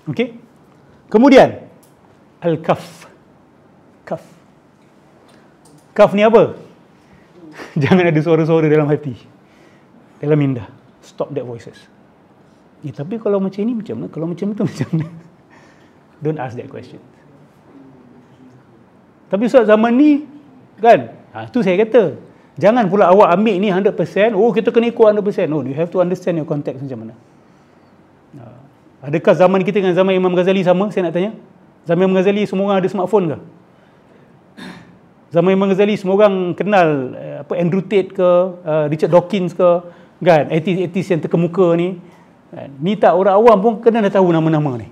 Okey. Kemudian al-kaf. Kaf. Kaf ni apa? Jangan ada suara-suara dalam hati, dalam minda. Stop that voices. Tapi kalau macam ni macam mana? Kalau macam tu macam mana? Don't ask that question. Tapi Ustaz zaman ni kan, tu saya kata, jangan pula awak ambil ni 100%, oh kita kena ikut 100%. No, you have to understand your context macam mana. Adakah zaman kita dengan zaman Imam Ghazali sama? Saya nak tanya. Zaman Imam Ghazali semua orang ada smartphone ke? Zaman Imam Ghazali semua orang kenal Andrew Tate ke, Richard Dawkins ke, kan? Etis yang terkemuka ni. Ni tak, orang awam pun kena dah tahu nama-nama ni.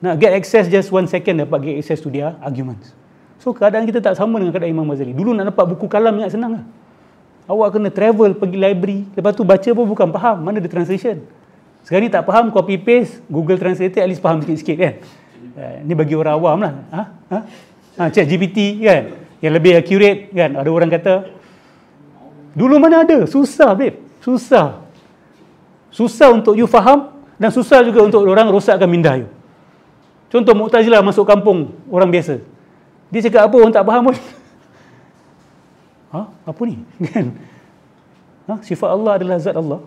Nak get access just 1 second dapat get access to dia arguments. So keadaan kita tak sama dengan keadaan Imam Ghazali. Dulu nak dapat buku kalam ingat senang lah. Awak kena travel pergi library, lepas tu baca pun bukan faham, mana ada translation. Sekarang ni tak faham, copy paste, Google Translate, at least faham sikit-sikit kan. Ni bagi orang awam lah. ChatGPT kan, yang lebih accurate kan. Ada orang kata, dulu mana ada, susah babe, susah untuk you faham, dan susah juga untuk orang rosakkan minda you. Contoh Mu'tazilah masuk kampung orang biasa, dia cakap apa orang tak faham pun. Apa ni kan? Sifat Allah adalah zat Allah.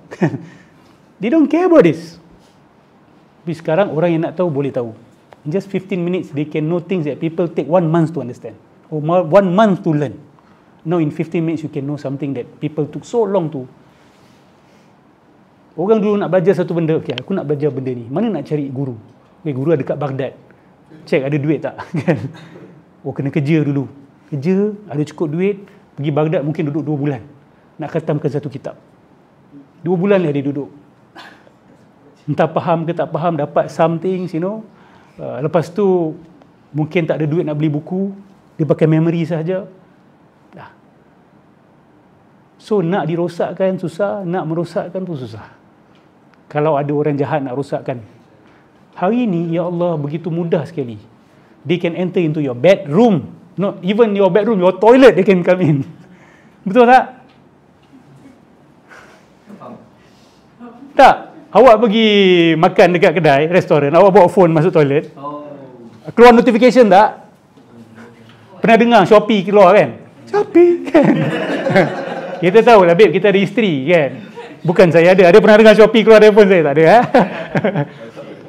They don't care about this. Tapi sekarang orang yang nak tahu boleh tahu. In just 15 minutes they can know things that people take 1 month to understand, or 1 month to learn. Now in 15 minutes you can know something that people took so long to. Orang dulu nak belajar satu benda, okay, aku nak belajar benda ni, mana nak cari guru? Okay, guru ada kat Baghdad, cek ada duit tak. Kan? Oh, kena kerja dulu, kerja, ada cukup duit, pergi Baghdad mungkin duduk 2 bulan nak khatamkan satu kitab. 2 bulan lah dia duduk, entah faham ke tak faham, dapat some things, you know. Lepas tu mungkin tak ada duit nak beli buku, dia pakai memory sahaja. So nak dirosakkan susah, nak merosakkan pun susah. Kalau ada orang jahat nak rosakkan, hari ni ya Allah begitu mudah sekali. They can enter into your bedroom, not even your bedroom, your toilet they can come in. Betul tak? Tak. Awak pergi makan dekat kedai, restoran, awak bawa phone masuk toilet, keluar notification tak? Pernah dengar Shopee keluar kan? Shopee kan? Kita tahu lah babe, kita ada isteri kan? Bukan saya ada pernah dengar Shopee keluar telefon saya, tak ada.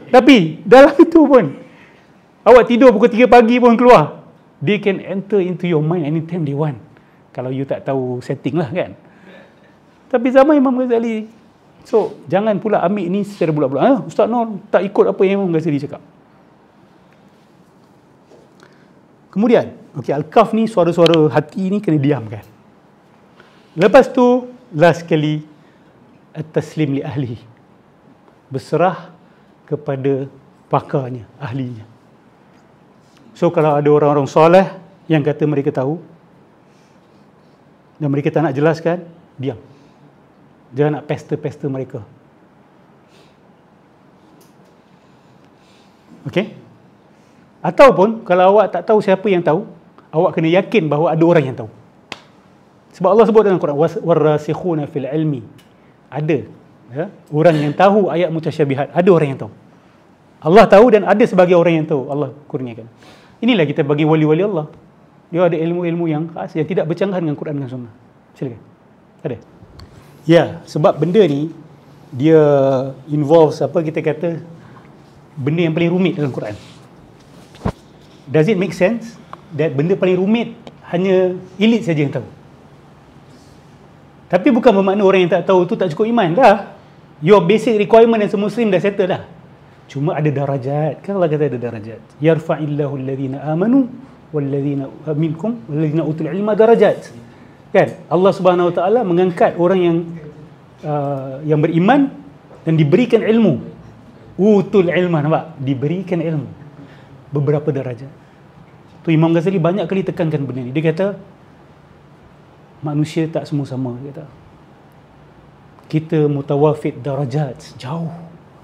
Tapi dalam itu pun, awak tidur pukul 3 pagi pun keluar. They can enter into your mind anytime they want, kalau you tak tahu setting lah kan. Tapi zaman Imam Ghazali, so jangan pula ambil ni secara bulat-bulat. Ustaz Nur tak ikut apa yang Imam Ghazali cakap. Kemudian, Al-Kaf ni, suara-suara hati ni kena diamkan. Lepas tu, last sekali, at-taslim li ahlihi, berserah kepada pakarnya, ahlinya. So kalau ada orang-orang soleh yang kata mereka tahu dan mereka tak nak jelaskan, diam. Jangan nak pesta-pesta mereka. Okey? Ataupun kalau awak tak tahu siapa yang tahu, awak kena yakin bahawa ada orang yang tahu. Sebab Allah sebut dalam Quran, warasikhuna fil ilmi, ada orang yang tahu ayat mutasyabihat, ada orang yang tahu. Allah tahu dan ada sebagai orang yang tahu, Allah kurniakan. Inilah kita bagi wali-wali Allah. Dia ada ilmu-ilmu yang khas, yang tidak bercanggah dengan Quran dan Sunnah. Silakan. Ada? Ya, sebab benda ni dia involves apa kita kata, benda yang paling rumit dalam Quran. Does it make sense that benda paling rumit hanya elit saja yang tahu? Tapi bukan bermakna orang yang tak tahu tu tak cukup iman dah. Your basic requirement as a Muslim dah settle dah. Cuma ada darajat. Kan Allah kata ada darajat. Yarfa'illahu alladhina amanu walladhina minkum walladhina utul ilma darajat. Kan? Allah Subhanahu Wa Taala mengangkat orang yang beriman dan diberikan ilmu. Utul ilma, nampak? Diberikan ilmu. Beberapa darajat. Tu Imam Ghazali banyak kali tekankan benda ni. Dia kata manusia tak semua sama, dia kata. Kita mutawafid darajat, jauh.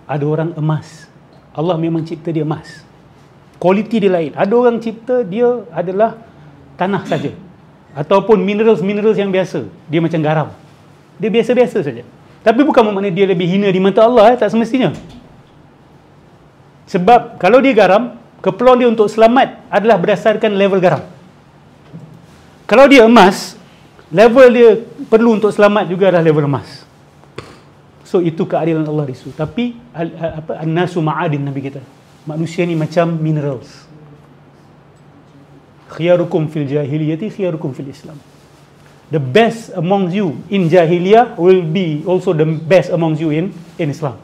Ada orang emas. Allah memang cipta dia emas. Kualiti dia lain. Ada orang cipta dia adalah tanah saja. Ataupun minerals yang biasa. Dia macam garam. Dia biasa-biasa saja. Tapi bukan bermakna dia lebih hina di mata Allah, tak semestinya. Sebab kalau dia garam, keperluan dia untuk selamat adalah berdasarkan level garam. Kalau dia emas, level dia perlu untuk selamat juga adalah level emas. So itu keadilan Allah di situ. Tapi an-nasu ma'adin, Nabi kita. Manusia ni macam minerals. Khiyarukum fil jahiliyati khiyarukum fil Islam. The best amongst you in jahiliyah will be also the best amongst you in Islam.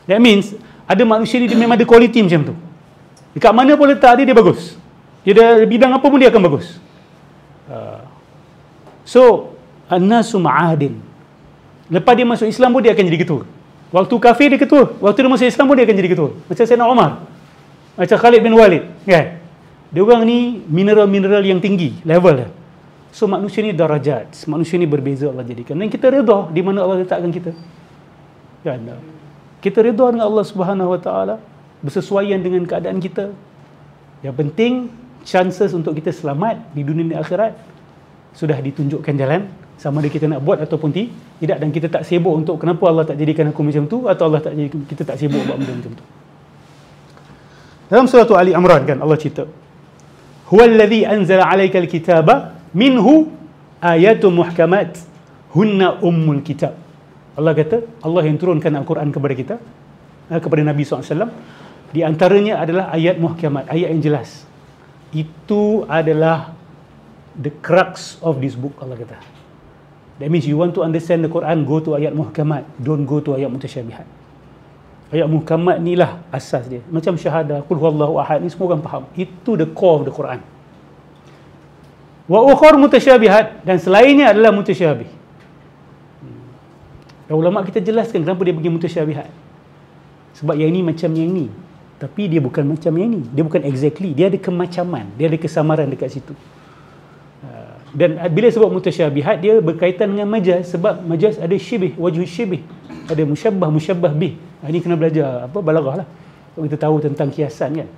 That means ada manusia ni dia memang ada quality macam tu. Dekat mana pun letak dia bagus. Dia ada bidang apa pun dia akan bagus. So an-nasu ma'adin. Lepas dia masuk Islam pun dia akan jadi ketua. Waktu kafir dia ketua, waktu dia masuk Islam pun dia akan jadi ketua. Macam Sayyidina Umar, macam Khalid bin Walid, kan? Dia orang ni mineral-mineral yang tinggi level dia. So manusia ni darajat, manusia ni berbeza Allah jadikan. Dan kita redha di mana Allah letakkan kita. Kan? Kita redha dengan Allah Subhanahu Wa Taala, bersesuaian dengan keadaan kita. Yang penting chances untuk kita selamat di dunia dan akhirat sudah ditunjukkan jalan, sama ada kita nak buat ataupun tidak, dan kita tak sibuk untuk kenapa Allah tak jadikan aku macam tu, atau Allah tak jadikan, kita tak sibuk buat benda macam tu. Dalam surah Ali Imran kan Allah cerita, huwallazi anzala 'alaikal kitaba minhu ayatun muhkamat hunna ummul kitab. Allah kata, Allah yang turunkan Al-Quran kepada kita, kepada Nabi SAW, di antaranya adalah ayat muhkamat, ayat yang jelas. Itu adalah the crux of this book, Allah kata. That means you want to understand the Quran, go to ayat muhkamat, don't go to ayat mutasyabihat. Ayat muhkamat ni lah asas dia. Macam syahadah, qul huwallahu ahad, ni semua orang faham. Itu the core of the Quran. Wa ukhur mutasyabihat, dan selainnya adalah mutasyabih. Ulama kita jelaskan kenapa dia bagi mutasyabihat. Sebab yang ini macam yang ini, tapi dia bukan macam yang ini. Dia bukan exactly, dia ada kemacaman, dia ada kesamaran dekat situ. Dan bila sebab mutasyabihat, dia berkaitan dengan majaz. Sebab majaz ada syibih, wajhu syibih, ada musyabbah, musyabbah bih. Ini kena belajar balaghah lah, so kita tahu tentang kiasan kan.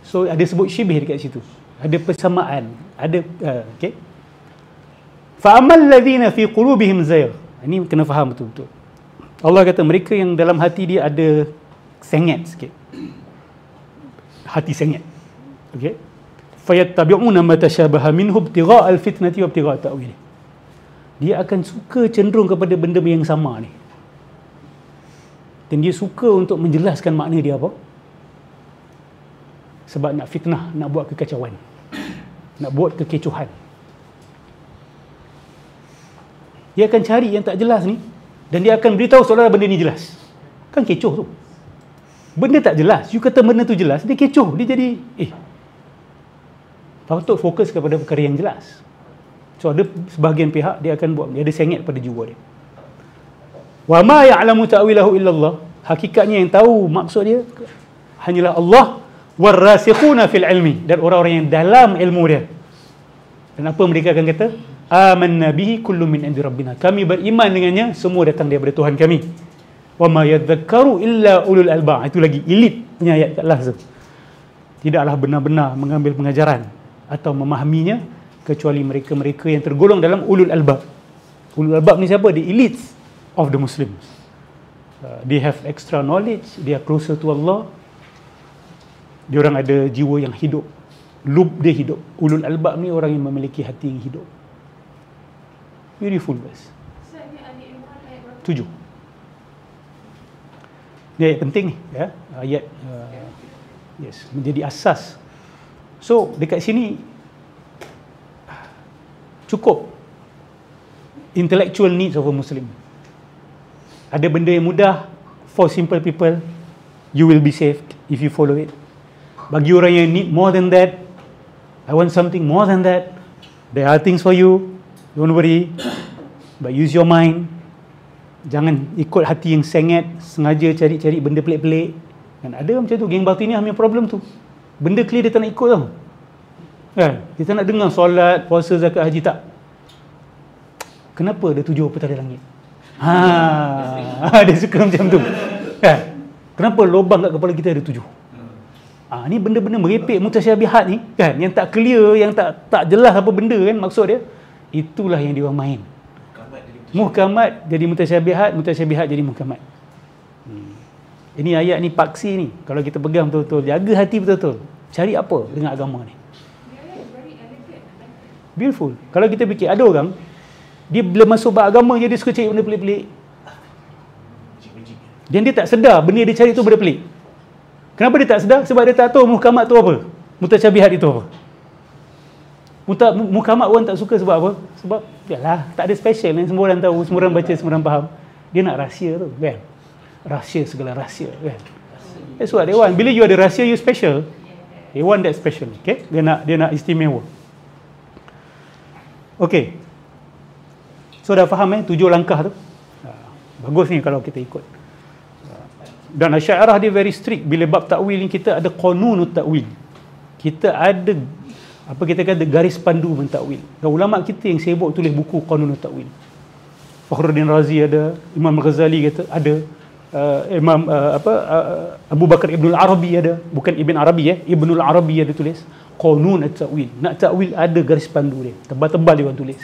So ada sebut syibih dekat situ, ada persamaan, ada okey. Fa amal ladzina fi qulubihim zayg, ini kena faham betul-betul. Allah kata mereka yang dalam hati dia ada sengit sikit, hati sengit, okey, fayattabi'una ma tashabaha minhu ibtigha' al-fitnati wa ibtigha' ta'wili. Dia akan suka cenderung kepada benda yang sama ni, dan dia suka untuk menjelaskan makna dia apa, sebab nak fitnah, nak buat kekacauan, nak buat kekecohan. Dia akan cari yang tak jelas ni, dan dia akan beritahu seolah benda ni jelas. Kan kecoh tu, benda tak jelas, you kata benda tu jelas, dia kecoh, dia jadi patut fokus kepada perkara yang jelas. So ada sebahagian pihak dia akan buat, dia ada sengit pada jiwa dia. Wa ma ya'lamu ta'wilahu illallah, hakikatnya yang tahu maksud dia hanyalah Allah, warasikhuna fil ilmi, dan orang-orang yang dalam ilmu dia. Dan apa mereka akan kata? Amanna bihi kullu min indi rabbina, kami beriman dengannya, semua datang daripada Tuhan kami. Wa ma yadhakkaru illa ulul albab, itu lagi elit punya ayat kat last tu. Tidaklah benar-benar mengambil pengajaran atau memahaminya kecuali mereka-mereka yang tergolong dalam ulul albab. Ulul albab ni siapa? The elites of the Muslims. They have extra knowledge, they are closer to Allah, dia orang ada jiwa yang hidup, lub dia hidup. Ulul albab ni orang yang memiliki hati yang hidup. Beautiful verse. 7. Ni ayat penting ni, ya. Ayat yes, menjadi asas. So dekat sini cukup intellectual needs of a Muslim. Ada benda yang mudah for simple people, you will be saved if you follow it. Bagi orang yang need more than that, I want something more than that, there are things for you, don't worry, but use your mind. Jangan ikut hati yang sengit, sengaja cari-cari benda pelik-pelik. Dan ada macam tu, geng batiniah punya problem tu. Benda clear dia tak nak ikut tau. Kan? Dia tak nak dengar solat, puasa, zakat, haji, tak. Kenapa ada 7 petala langit? Dia suka macam tu. Kan? Kenapa lubang kat kepala kita ada 7? Ni benda-benda merepek, mutasyabihat ni, kan? Yang tak clear, yang tak jelas apa benda kan maksud dia. Itulah yang dia orang main. Muhkamat jadi mutasyabihat, mutasyabihat jadi muhkamat. Ini ayat ni paksi ni. Kalau kita pegang betul-betul, jaga hati betul-betul. Cari apa dengan agama ni? Beautiful. Kalau kita fikir, ada orang, dia bila masuk bab agama je, dia suka cari benda pelik-pelik. Dan dia tak sedar benda dia cari tu benda pelik. Kenapa dia tak sedar? Sebab dia tak tahu muhkamat tu apa. Mutasyabihat itu apa. Muhkamat orang tak suka sebab apa? Sebab, yalah, tak ada special ni. Semua orang tahu, semua orang baca, semua orang faham. Dia nak rahsia tu, kan? Rahsia, segala rahsia, kan? That's what they want. Bila you ada rahsia, you special. They want that special, okay? Dia nak istimewa. Okay. So dah faham 7 langkah tu. Bagus ni kalau kita ikut. Dan Asy'ariyah dia very strict. Bila bab takwil ni kita ada qanunut takwil. Kita ada apa kita kata garis pandu mentakwil. Dan ulama kita yang sibuk tulis buku qanunut takwil. Fakhruddin Razi ada, Imam Ghazali kata ada, Imam Abu Bakar Ibnul Arabi ada, bukan Ibn Arabi Ibnul Arabi ada tulis qanun at-takwil. Nak takwil ada garis pandu dia. Tebal-tebal dia orang tulis.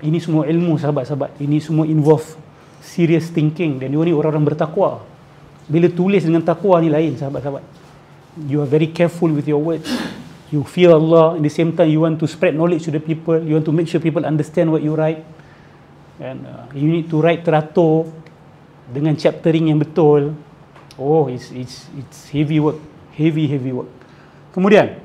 Ini semua ilmu sahabat-sahabat. Ini semua involve serious thinking, dan dia ni orang-orang bertakwa. Bila tulis dengan takwa ni lain, sahabat-sahabat. You are very careful with your words. You fear Allah, at the same time you want to spread knowledge to the people. You want to make sure people understand what you write. And you need to write teratur dengan chaptering yang betul. Oh, it's heavy work. Heavy work. Kemudian